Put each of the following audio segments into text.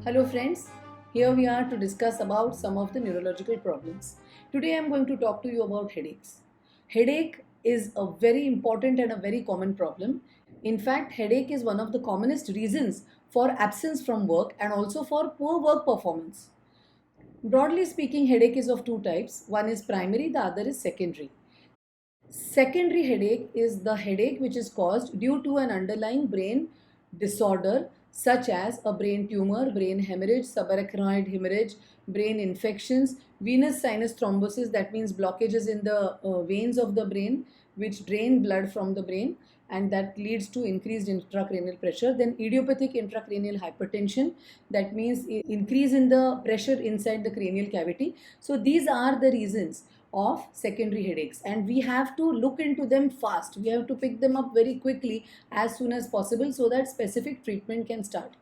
Hello friends, here we are to discuss about some of the neurological problems. Today I am going to talk to you about headaches. Headache is a very important and a very common problem. In fact, headache is one of the commonest reasons for absence from work and also for poor work performance. Broadly speaking, headache is of two types. One is primary, the other is secondary. Secondary headache is the headache which is caused due to an underlying brain disorder such as a brain tumor, brain hemorrhage, subarachnoid hemorrhage, brain infections, venous sinus thrombosis, that means blockages in the veins of the brain which drain blood from the brain and that leads to increased intracranial pressure. Then idiopathic intracranial hypertension, that means increase in the pressure inside the cranial cavity. So these are the reasons of secondary headaches and we have to look into them fast. We have to pick them up very quickly as soon as possible so that specific treatment can start.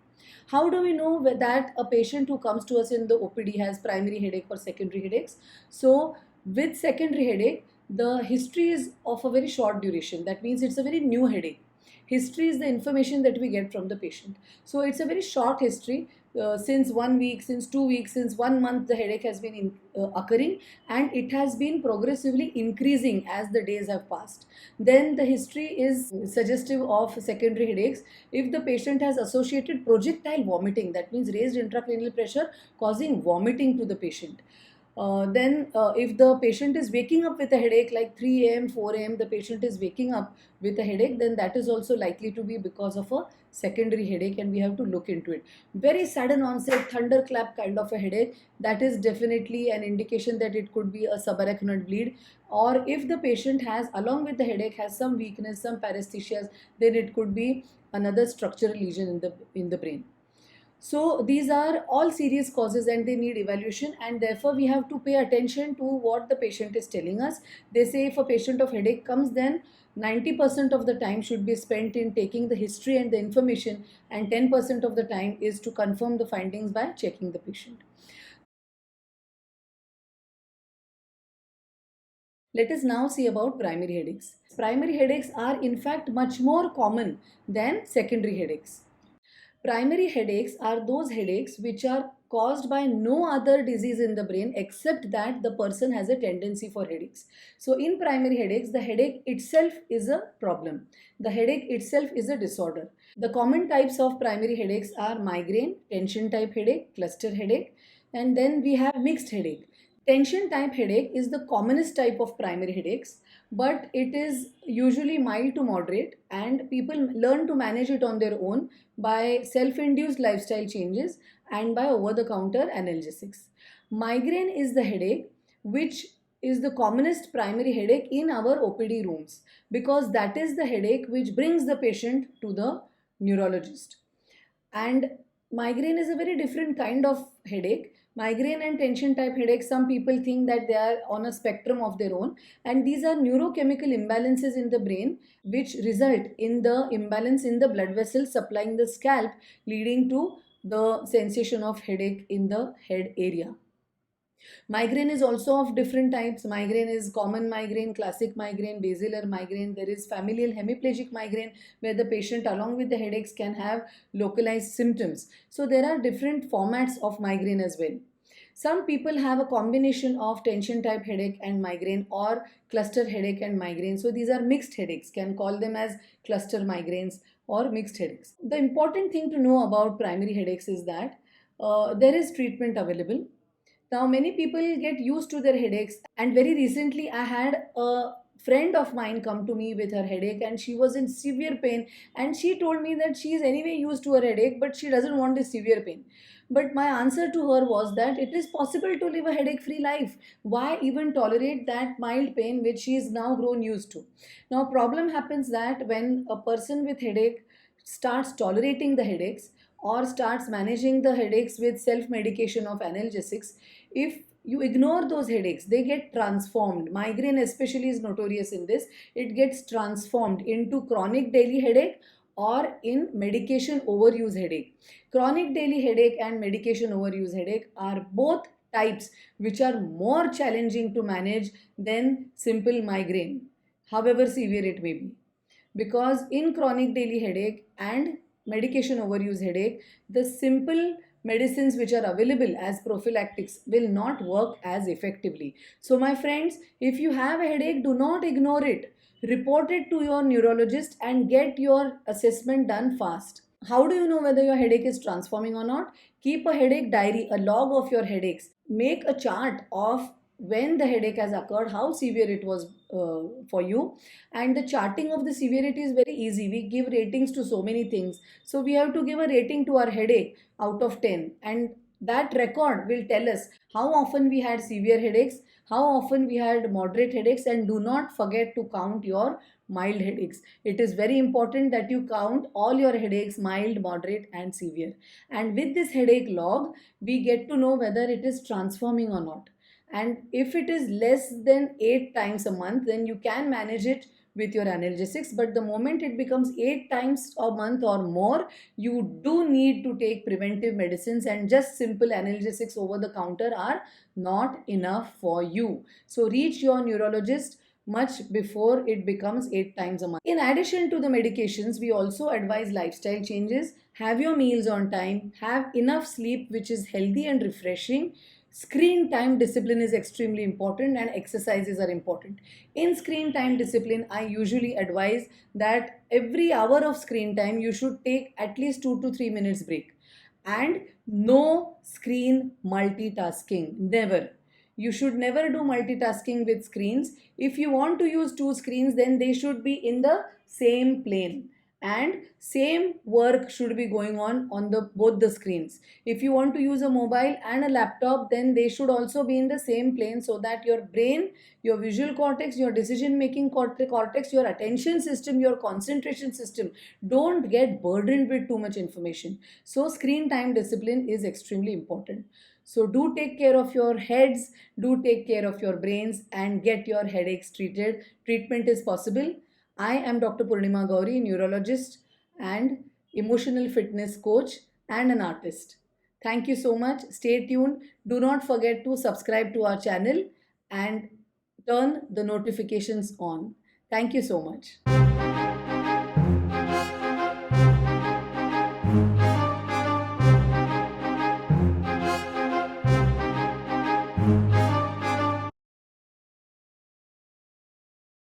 How do we know that a patient who comes to us in the OPD has primary headache or secondary headaches? So with secondary headache, the history is of a very short duration. That means it's a very new headache. History is the information that we get from the patient. So it's a very short history. Since 1 week, since 2 weeks, since 1 month, the headache has been occurring and it has been progressively increasing as the days have passed. Then the history is suggestive of secondary headaches. If the patient has associated projectile vomiting, that means raised intracranial pressure causing vomiting to the patient. Then if the patient is waking up with a headache like 3 a.m., 4 a.m., the patient is waking up with a headache, then that is also likely to be because of a secondary headache and we have to look into it. Very sudden onset, thunderclap kind of a headache, that is definitely an indication that it could be a subarachnoid bleed. Or if the patient has, along with the headache, has some weakness, some paresthesias, then it could be another structural lesion in the brain. So these are all serious causes and they need evaluation and therefore we have to pay attention to what the patient is telling us. They say if a patient of headache comes, then 90% of the time should be spent in taking the history and the information and 10% of the time is to confirm the findings by checking the patient. Let us now see about primary headaches. Primary headaches are in fact much more common than secondary headaches. Primary headaches are those headaches which are caused by no other disease in the brain except that the person has a tendency for headaches. So in primary headaches, the headache itself is a problem. The headache itself is a disorder. The common types of primary headaches are migraine, tension type headache, cluster headache, and then we have mixed headache. Tension type headache is the commonest type of primary headaches, but it is usually mild to moderate and people learn to manage it on their own by self-induced lifestyle changes and by over-the-counter analgesics. Migraine is the headache which is the commonest primary headache in our OPD rooms because that is the headache which brings the patient to the neurologist. And migraine is a very different kind of headache. Migraine and tension type headache, some people think that they are on a spectrum of their own, and these are neurochemical imbalances in the brain which result in the imbalance in the blood vessels supplying the scalp, leading to the sensation of headache in the head area. Migraine is also of different types. Migraine is common migraine, classic migraine, basilar migraine. There is familial hemiplegic migraine where the patient along with the headaches can have localized symptoms. So there are different formats of migraine as well. Some people have a combination of tension type headache and migraine or cluster headache and migraine. So these are mixed headaches, can call them as cluster migraines or mixed headaches. The important thing to know about primary headaches is that there is treatment available. Now, many people get used to their headaches, and very recently, I had a friend of mine come to me with her headache, and she was in severe pain. And she told me that she is anyway used to her headache, but she doesn't want this severe pain. But my answer to her was that it is possible to live a headache free life. Why even tolerate that mild pain which she is now grown used to? Now, problem happens that when a person with headache starts tolerating the headaches or starts managing the headaches with self medication of analgesics, if you ignore those headaches, they get transformed. Migraine especially is notorious in this. It gets transformed into chronic daily headache or in medication overuse headache. Chronic daily headache and medication overuse headache are both types which are more challenging to manage than simple migraine, however severe it may be. Because in chronic daily headache and medication overuse headache, the simple medicines which are available as prophylactics will not work as effectively. So, my friends, if you have a headache, do not ignore it. Report it to your neurologist and get your assessment done fast. How do you know whether your headache is transforming or not? Keep a headache diary, a log of your headaches. Make a chart of when the headache has occurred, how severe it was for you. And the charting of the severity is very easy. We give ratings to so many things. So we have to give a rating to our headache out of 10. And that record will tell us how often we had severe headaches, how often we had moderate headaches, and do not forget to count your mild headaches. It is very important that you count all your headaches, mild, moderate, and severe. And with this headache log, we get to know whether it is transforming or not. And if it is less than 8 times a month, then you can manage it with your analgesics. But the moment it becomes 8 times a month or more, you do need to take preventive medicines, and just simple analgesics over the counter are not enough for you. So reach your neurologist much before it becomes 8 times a month. In addition to the medications, we also advise lifestyle changes. Have your meals on time, have enough sleep which is healthy and refreshing. Screen time discipline is extremely important, and exercises are important. In screen time discipline, I usually advise that every hour of screen time you should take at least 2 to 3 minutes break. And no screen multitasking, never. You should never do multitasking with screens. If you want to use two screens, then they should be in the same plane, and same work should be going on the both the screens. If you want to use a mobile and a laptop, then they should also be in the same plane, so that your brain, your visual cortex, your decision making cortex, your attention system, your concentration system don't get burdened with too much information. So screen time discipline is extremely important. So do take care of your heads, do take care of your brains, and get your headaches treated. Treatment is possible. I am Dr. Purnima Gauri, neurologist and emotional fitness coach and an artist. Thank you so much. Stay tuned. Do not forget to subscribe to our channel and turn the notifications on. Thank you so much.